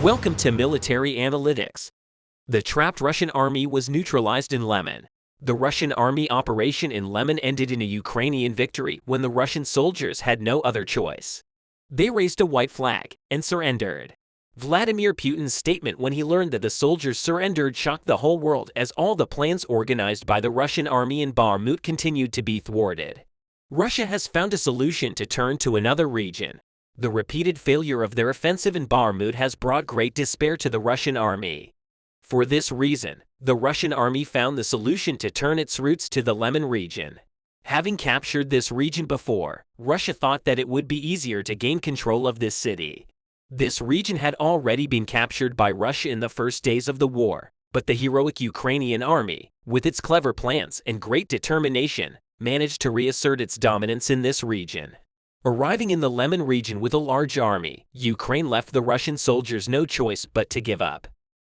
Welcome to Military Analytics. The trapped Russian army was neutralized in Lemon. The Russian army operation in Lemon ended in a Ukrainian victory when the Russian soldiers had no other choice. They raised a white flag and surrendered. Vladimir Putin's statement when he learned that the soldiers surrendered shocked the whole world, as all the plans organized by the Russian army in Bakhmut continued to be thwarted. Russia has found a solution to turn to another region. The repeated failure of their offensive in Bakhmut has brought great despair to the Russian army. For this reason, the Russian army found the solution to turn its routes to the Lemon region. Having captured this region before, Russia thought that it would be easier to gain control of this city. This region had already been captured by Russia in the first days of the war, but the heroic Ukrainian army, with its clever plans and great determination, managed to reassert its dominance in this region. Arriving in the Lemon region with a large army, Ukraine left the Russian soldiers no choice but to give up.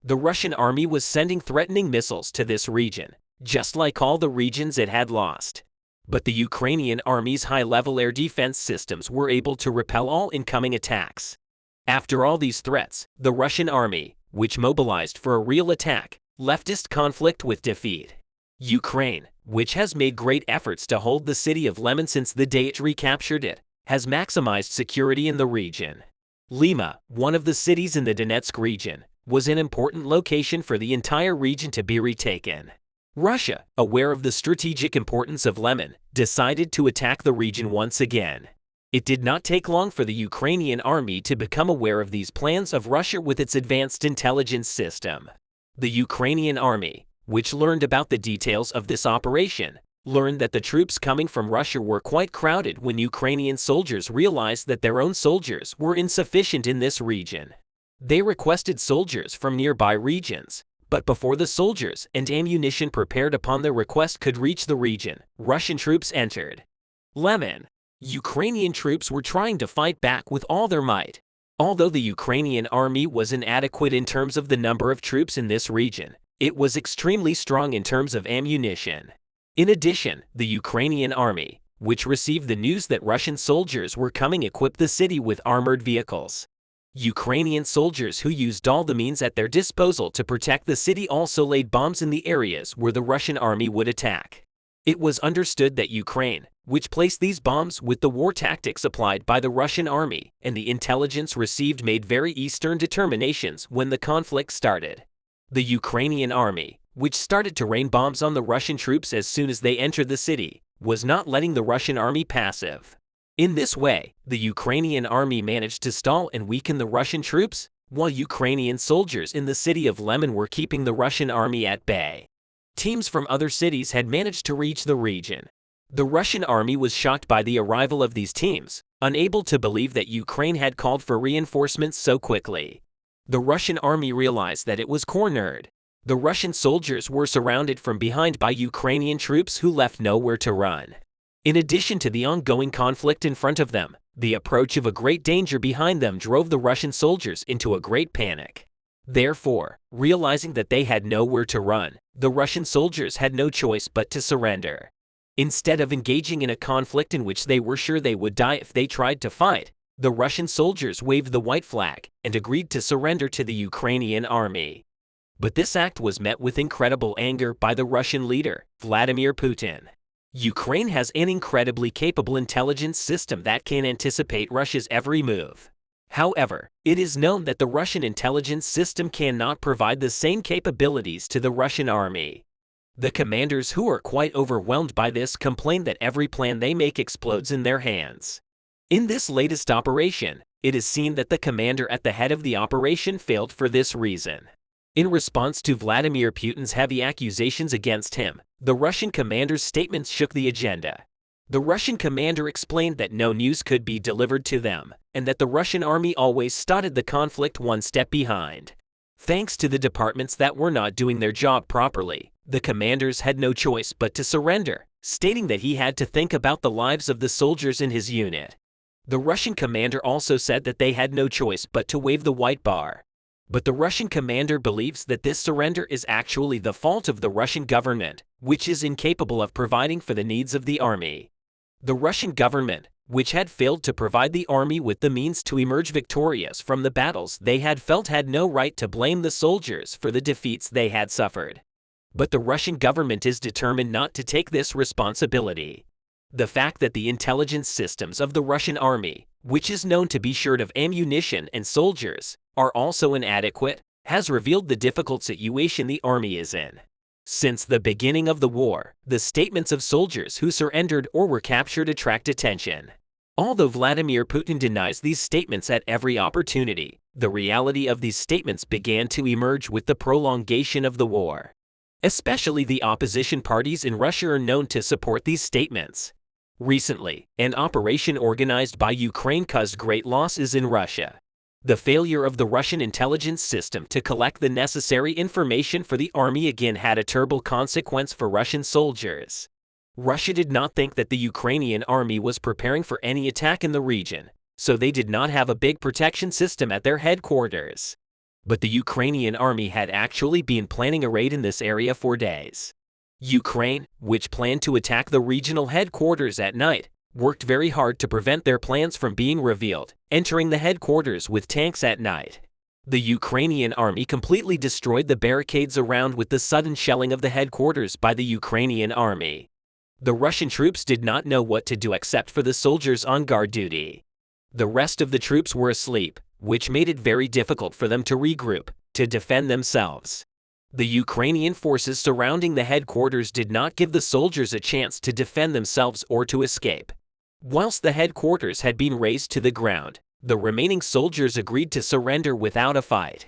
The Russian army was sending threatening missiles to this region, just like all the regions it had lost. But the Ukrainian army's high-level air defense systems were able to repel all incoming attacks. After all these threats, the Russian army, which mobilized for a real attack, left this conflict with defeat. Ukraine, which has made great efforts to hold the city of Lemon since the day it recaptured it, has maximized security in the region. Lima, one of the cities in the Donetsk region, was an important location for the entire region to be retaken. Russia, aware of the strategic importance of Lemon, decided to attack the region once again. It did not take long for the Ukrainian army to become aware of these plans of Russia with its advanced intelligence system. The Ukrainian army, which learned about the details of this operation, learned that the troops coming from Russia were quite crowded when Ukrainian soldiers realized that their own soldiers were insufficient in this region. They requested soldiers from nearby regions, but before the soldiers and ammunition prepared upon their request could reach the region, Russian troops entered Lemon. Ukrainian troops were trying to fight back with all their might. Although the Ukrainian army was inadequate in terms of the number of troops in this region, it was extremely strong in terms of ammunition. In addition, the Ukrainian army, which received the news that Russian soldiers were coming, equipped the city with armored vehicles. Ukrainian soldiers who used all the means at their disposal to protect the city also laid bombs in the areas where the Russian army would attack. It was understood that Ukraine, which placed these bombs with the war tactics applied by the Russian army and the intelligence received, made very eastern determinations when the conflict started. The Ukrainian army, which started to rain bombs on the Russian troops as soon as they entered the city, was not letting the Russian army passive. In this way, the Ukrainian army managed to stall and weaken the Russian troops, while Ukrainian soldiers in the city of Lemon were keeping the Russian army at bay. Teams from other cities had managed to reach the region. The Russian army was shocked by the arrival of these teams, unable to believe that Ukraine had called for reinforcements so quickly. The Russian army realized that it was cornered. The Russian soldiers were surrounded from behind by Ukrainian troops who left nowhere to run. In addition to the ongoing conflict in front of them, the approach of a great danger behind them drove the Russian soldiers into a great panic. Therefore, realizing that they had nowhere to run, the Russian soldiers had no choice but to surrender. Instead of engaging in a conflict in which they were sure they would die if they tried to fight, the Russian soldiers waved the white flag and agreed to surrender to the Ukrainian army. But this act was met with incredible anger by the Russian leader, Vladimir Putin. Ukraine has an incredibly capable intelligence system that can anticipate Russia's every move. However, it is known that the Russian intelligence system cannot provide the same capabilities to the Russian army. The commanders, who are quite overwhelmed by this, complain that every plan they make explodes in their hands. In this latest operation, it is seen that the commander at the head of the operation failed for this reason. In response to Vladimir Putin's heavy accusations against him, the Russian commander's statements shook the agenda. The Russian commander explained that no news could be delivered to them, and that the Russian army always started the conflict one step behind. Thanks to the departments that were not doing their job properly, the commanders had no choice but to surrender, stating that he had to think about the lives of the soldiers in his unit. The Russian commander also said that they had no choice but to wave the white bar. But the Russian commander believes that this surrender is actually the fault of the Russian government, which is incapable of providing for the needs of the army. The Russian government, which had failed to provide the army with the means to emerge victorious from the battles they had felt, had no right to blame the soldiers for the defeats they had suffered. But the Russian government is determined not to take this responsibility. The fact that the intelligence systems of the Russian army, which is known to be short of ammunition and soldiers, are also inadequate, has revealed the difficult situation the army is in. Since the beginning of the war, the statements of soldiers who surrendered or were captured attract attention. Although Vladimir Putin denies these statements at every opportunity, the reality of these statements began to emerge with the prolongation of the war. Especially the opposition parties in Russia are known to support these statements. Recently, an operation organized by Ukraine caused great losses in Russia. The failure of the Russian intelligence system to collect the necessary information for the army again had a terrible consequence for Russian soldiers. Russia did not think that the Ukrainian army was preparing for any attack in the region, so they did not have a big protection system at their headquarters. But the Ukrainian army had actually been planning a raid in this area for days. Ukraine, which planned to attack the regional headquarters at night, worked very hard to prevent their plans from being revealed, entering the headquarters with tanks at night. The Ukrainian army completely destroyed the barricades around with the sudden shelling of the headquarters by the Ukrainian army. The Russian troops did not know what to do except for the soldiers on guard duty. The rest of the troops were asleep, which made it very difficult for them to regroup, to defend themselves. The Ukrainian forces surrounding the headquarters did not give the soldiers a chance to defend themselves or to escape. Whilst the headquarters had been razed to the ground, the remaining soldiers agreed to surrender without a fight.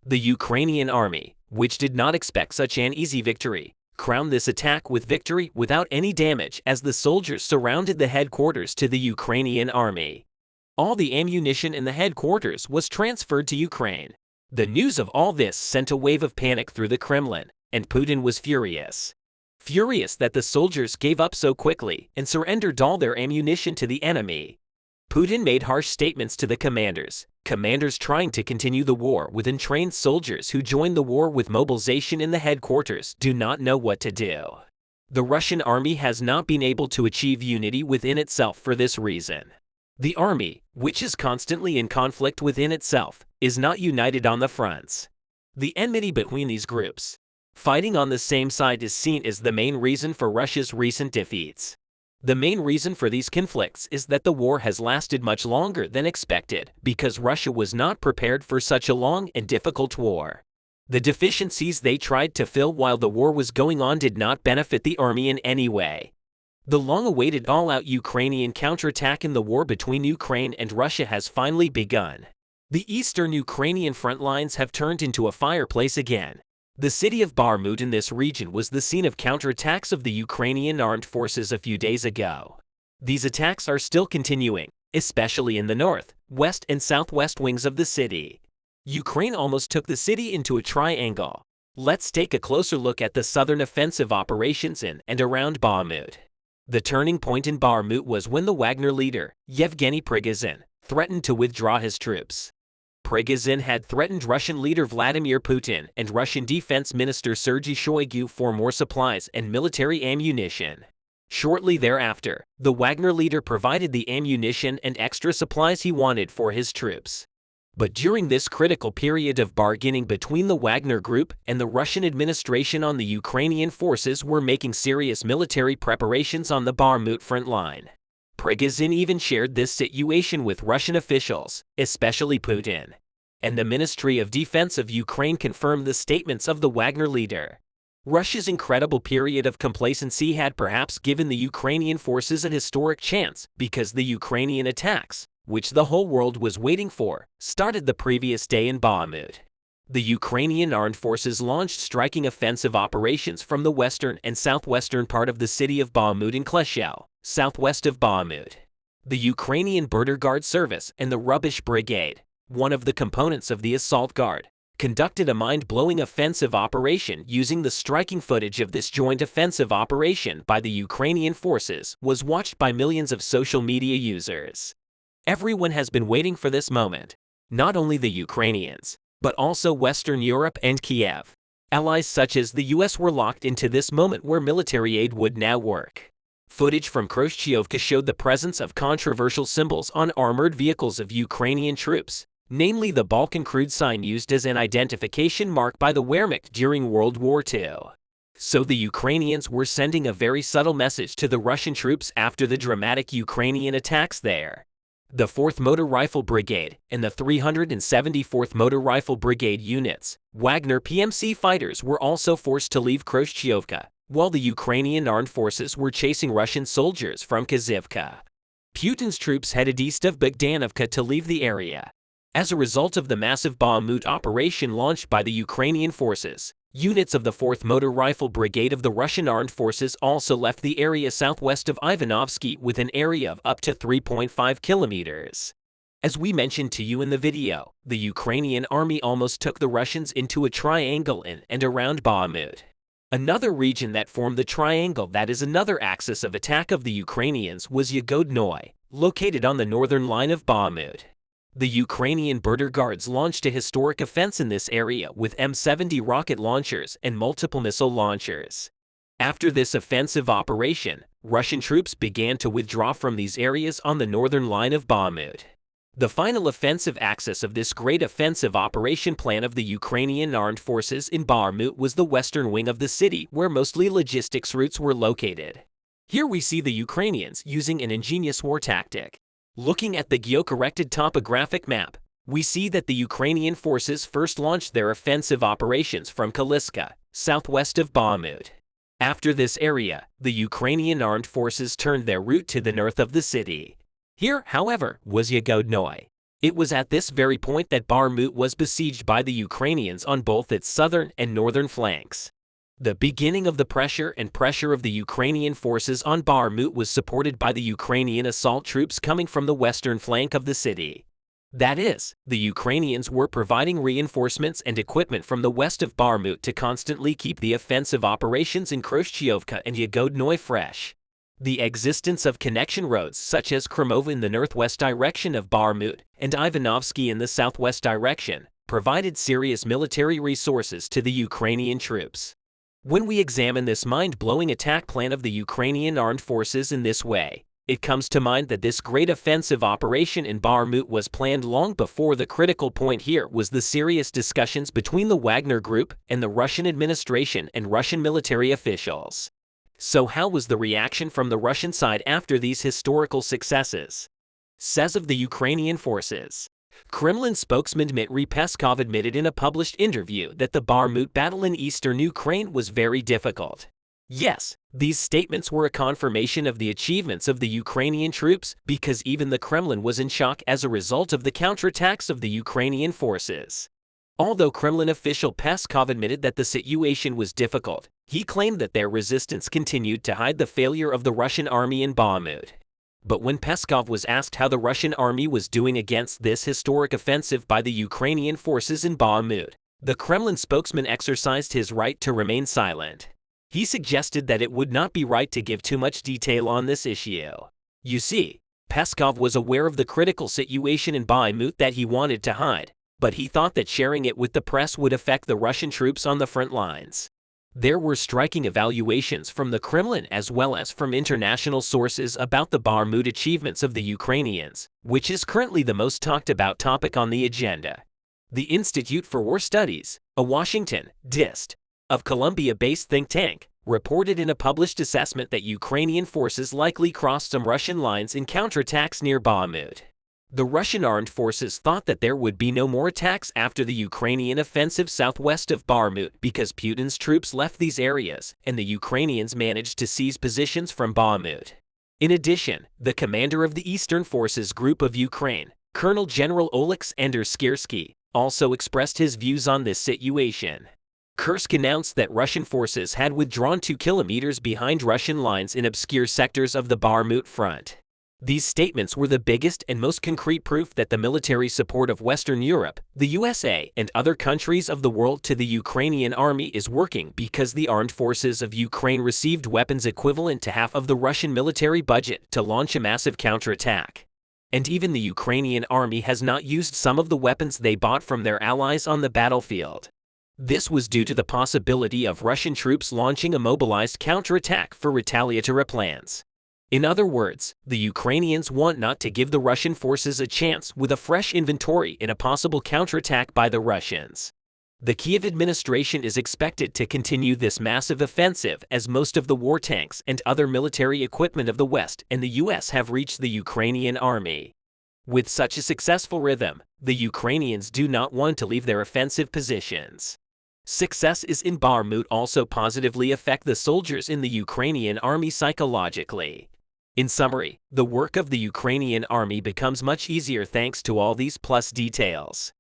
The Ukrainian army, which did not expect such an easy victory, crowned this attack with victory without any damage as the soldiers surrounded the headquarters to the Ukrainian army. All the ammunition in the headquarters was transferred to Ukraine. The news of all this sent a wave of panic through the Kremlin, and Putin was furious. Furious that the soldiers gave up so quickly and surrendered all their ammunition to the enemy. Putin made harsh statements to the commanders trying to continue the war with untrained soldiers who joined the war with mobilization in the headquarters do not know what to do. The Russian army has not been able to achieve unity within itself for this reason. The army, which is constantly in conflict within itself, is not united on the fronts. The enmity between these groups, fighting on the same side, is seen as the main reason for Russia's recent defeats. The main reason for these conflicts is that the war has lasted much longer than expected because Russia was not prepared for such a long and difficult war. The deficiencies they tried to fill while the war was going on did not benefit the army in any way. The long-awaited all-out Ukrainian counterattack in the war between Ukraine and Russia has finally begun. The eastern Ukrainian front lines have turned into a fireplace again. The city of Bakhmut in this region was the scene of counterattacks of the Ukrainian armed forces a few days ago. These attacks are still continuing, especially in the north, west, and southwest wings of the city. Ukraine almost took the city into a triangle. Let's take a closer look at the southern offensive operations in and around Bakhmut. The turning point in Bakhmut was when the Wagner leader, Yevgeny Prigozhin, threatened to withdraw his troops. Prigozhin had threatened Russian leader Vladimir Putin and Russian Defense Minister Sergei Shoigu for more supplies and military ammunition. Shortly thereafter, the Wagner leader provided the ammunition and extra supplies he wanted for his troops. But during this critical period of bargaining between the Wagner Group and the Russian administration, the Ukrainian forces were making serious military preparations on the Bakhmut front line. Prigozhin even shared this situation with Russian officials, especially Putin. And the Ministry of Defense of Ukraine confirmed the statements of the Wagner leader. Russia's incredible period of complacency had perhaps given the Ukrainian forces a historic chance because the Ukrainian attacks, which the whole world was waiting for, started the previous day in Bakhmut. The Ukrainian armed forces launched striking offensive operations from the western and southwestern part of the city of Bakhmut in Kleshel, southwest of Bakhmut. The Ukrainian Border Guard Service and the Rubbish Brigade, one of the components of the Assault Guard, conducted a mind-blowing offensive operation. Using the striking footage of this joint offensive operation by the Ukrainian forces was watched by millions of social media users. Everyone has been waiting for this moment, not only the Ukrainians, but also Western Europe and Kiev. Allies such as the US were locked into this moment where military aid would now work. Footage from Khrushchevka showed the presence of controversial symbols on armored vehicles of Ukrainian troops, namely the Balkan crude sign used as an identification mark by the Wehrmacht during World War II. So the Ukrainians were sending a very subtle message to the Russian troops after the dramatic Ukrainian attacks there. The 4th Motor Rifle Brigade and the 374th Motor Rifle Brigade units, Wagner PMC fighters, were also forced to leave Khrushchevka, while the Ukrainian armed forces were chasing Russian soldiers from Kazivka. Putin's troops headed east of Bogdanovka to leave the area. As a result of the massive Bakhmut operation launched by the Ukrainian forces, units of the 4th Motor Rifle Brigade of the Russian Armed Forces also left the area southwest of Ivanovsky with an area of up to 3.5 kilometers. As we mentioned to you in the video, the Ukrainian army almost took the Russians into a triangle in and around Bakhmut. Another region that formed the triangle, that is another axis of attack of the Ukrainians, was Yagodnoye, located on the northern line of Bakhmut. The Ukrainian border guards launched a historic offense in this area with M70 rocket launchers and multiple missile launchers. After this offensive operation, Russian troops began to withdraw from these areas on the northern line of Bakhmut. The final offensive axis of this great offensive operation plan of the Ukrainian armed forces in Bakhmut was the western wing of the city, where mostly logistics routes were located. Here we see the Ukrainians using an ingenious war tactic. Looking at the geo-corrected topographic map, we see that the Ukrainian forces first launched their offensive operations from Kaliska, southwest of Bakhmut. After this area, the Ukrainian armed forces turned their route to the north of the city. Here, however, was Yagodnoye. It was at this very point that Bakhmut was besieged by the Ukrainians on both its southern and northern flanks. The beginning of the pressure of the Ukrainian forces on Bakhmut was supported by the Ukrainian assault troops coming from the western flank of the city. That is, the Ukrainians were providing reinforcements and equipment from the west of Bakhmut to constantly keep the offensive operations in Khrushchevka and Yagodnoye fresh. The existence of connection roads such as Kremova in the northwest direction of Bakhmut and Ivanovsky in the southwest direction provided serious military resources to the Ukrainian troops. When we examine this mind-blowing attack plan of the Ukrainian armed forces in this way, it comes to mind that this great offensive operation in Bakhmut was planned long before. The critical point here was the serious discussions between the Wagner Group and the Russian administration and Russian military officials. So how was the reaction from the Russian side after these historical successes? Says of the Ukrainian forces. Kremlin spokesman Dmitry Peskov admitted in a published interview that the Bakhmut battle in eastern Ukraine was very difficult. Yes, these statements were a confirmation of the achievements of the Ukrainian troops, because even the Kremlin was in shock as a result of the counterattacks of the Ukrainian forces. Although Kremlin official Peskov admitted that the situation was difficult, he claimed that their resistance continued to hide the failure of the Russian army in Bakhmut. But when Peskov was asked how the Russian army was doing against this historic offensive by the Ukrainian forces in Bakhmut, the Kremlin spokesman exercised his right to remain silent. He suggested that it would not be right to give too much detail on this issue. You see, Peskov was aware of the critical situation in Bakhmut that he wanted to hide, but he thought that sharing it with the press would affect the Russian troops on the front lines. There were striking evaluations from the Kremlin as well as from international sources about the Bakhmut achievements of the Ukrainians, which is currently the most talked about topic on the agenda. The Institute for War Studies, a Washington, D.C. of Columbia-based think tank, reported in a published assessment that Ukrainian forces likely crossed some Russian lines in counterattacks near Bakhmut. The Russian armed forces thought that there would be no more attacks after the Ukrainian offensive southwest of Bakhmut because Putin's troops left these areas and the Ukrainians managed to seize positions from Bakhmut. In addition, the commander of the Eastern Forces Group of Ukraine, Colonel General Oleksandr Skirsky, also expressed his views on this situation. Kursk announced that Russian forces had withdrawn 2 kilometers behind Russian lines in obscure sectors of the Bakhmut front. These statements were the biggest and most concrete proof that the military support of Western Europe, the USA, and other countries of the world to the Ukrainian army is working because the armed forces of Ukraine received weapons equivalent to half of the Russian military budget to launch a massive counterattack. And even the Ukrainian army has not used some of the weapons they bought from their allies on the battlefield. This was due to the possibility of Russian troops launching a mobilized counterattack for retaliatory plans. In other words, the Ukrainians want not to give the Russian forces a chance with a fresh inventory in a possible counterattack by the Russians. The Kiev administration is expected to continue this massive offensive as most of the war tanks and other military equipment of the West and the US have reached the Ukrainian army. With such a successful rhythm, the Ukrainians do not want to leave their offensive positions. Success in Bakhmut also positively affect the soldiers in the Ukrainian army psychologically. In summary, the work of the Ukrainian army becomes much easier thanks to all these plus details.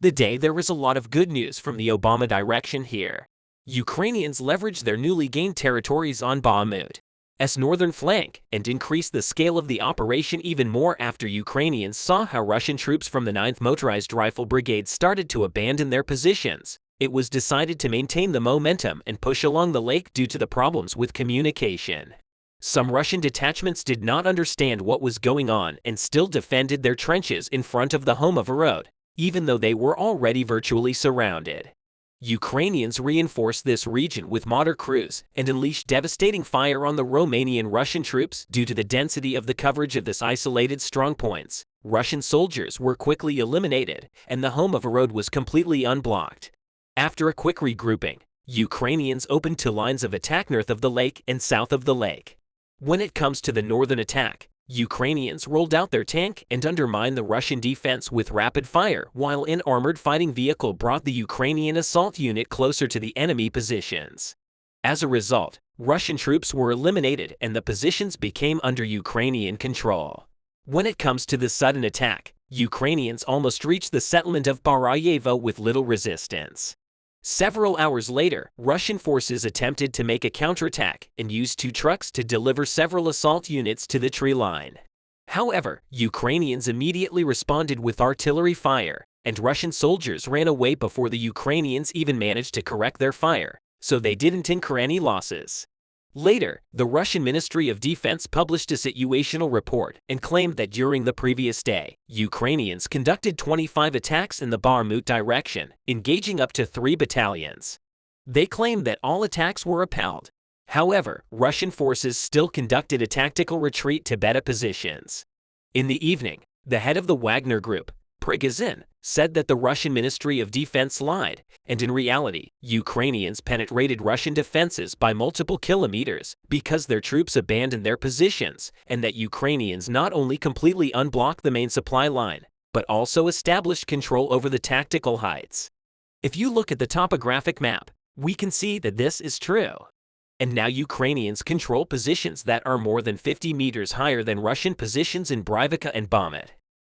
Today there is a lot of good news from the Obama direction here. Ukrainians leveraged their newly gained territories on Bakhmut's northern flank and increased the scale of the operation even more after Ukrainians saw how Russian troops from the 9th Motorized Rifle Brigade started to abandon their positions. It was decided to maintain the momentum and push along the lake due to the problems with communication. Some Russian detachments did not understand what was going on and still defended their trenches in front of the Homovorod, even though they were already virtually surrounded. Ukrainians reinforced this region with mortar crews and unleashed devastating fire on the Romanian Russian troops due to the density of the coverage of this isolated strongpoints. Russian soldiers were quickly eliminated and the Homovorod was completely unblocked. After a quick regrouping, Ukrainians opened two lines of attack north of the lake and south of the lake. When it comes to the northern attack, Ukrainians rolled out their tank and undermined the Russian defense with rapid fire, while an armored fighting vehicle brought the Ukrainian assault unit closer to the enemy positions. As a result, Russian troops were eliminated and the positions became under Ukrainian control. When it comes to the sudden attack, Ukrainians almost reached the settlement of Barayevo with little resistance. Several hours later, Russian forces attempted to make a counterattack and used 2 trucks to deliver several assault units to the tree line. However, Ukrainians immediately responded with artillery fire, and Russian soldiers ran away before the Ukrainians even managed to correct their fire, so they didn't incur any losses. Later, the Russian Ministry of Defense published a situational report and claimed that during the previous day, Ukrainians conducted 25 attacks in the Bakhmut direction, engaging up to 3 battalions. They claimed that all attacks were repelled. However, Russian forces still conducted a tactical retreat to better positions. In the evening, the head of the Wagner Group, Prigozhin, said that the Russian Ministry of Defense lied, and in reality, Ukrainians penetrated Russian defenses by multiple kilometers because their troops abandoned their positions, and that Ukrainians not only completely unblocked the main supply line, but also established control over the tactical heights. If you look at the topographic map, we can see that this is true. And now Ukrainians control positions that are more than 50 meters higher than Russian positions in Brivka and Bakhmut.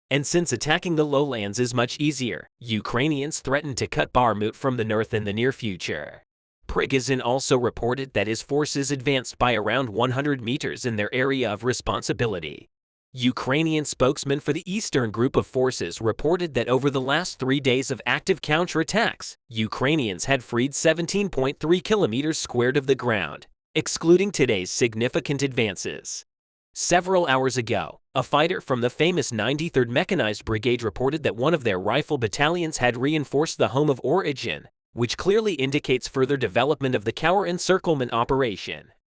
And since attacking the lowlands is much easier, Ukrainians threaten to cut Bakhmut from the north in the near future. Prigozhin also reported that his forces advanced by around 100 meters in their area of responsibility. Ukrainian spokesman for the Eastern Group of Forces reported that over the last 3 days of active counterattacks, Ukrainians had freed 17.3 kilometers squared of the ground, excluding today's significant advances. Several hours ago, a fighter from the famous 93rd Mechanized Brigade reported that one of their rifle battalions had reinforced the home of origin, which clearly indicates further development of the counter-encirclement operation.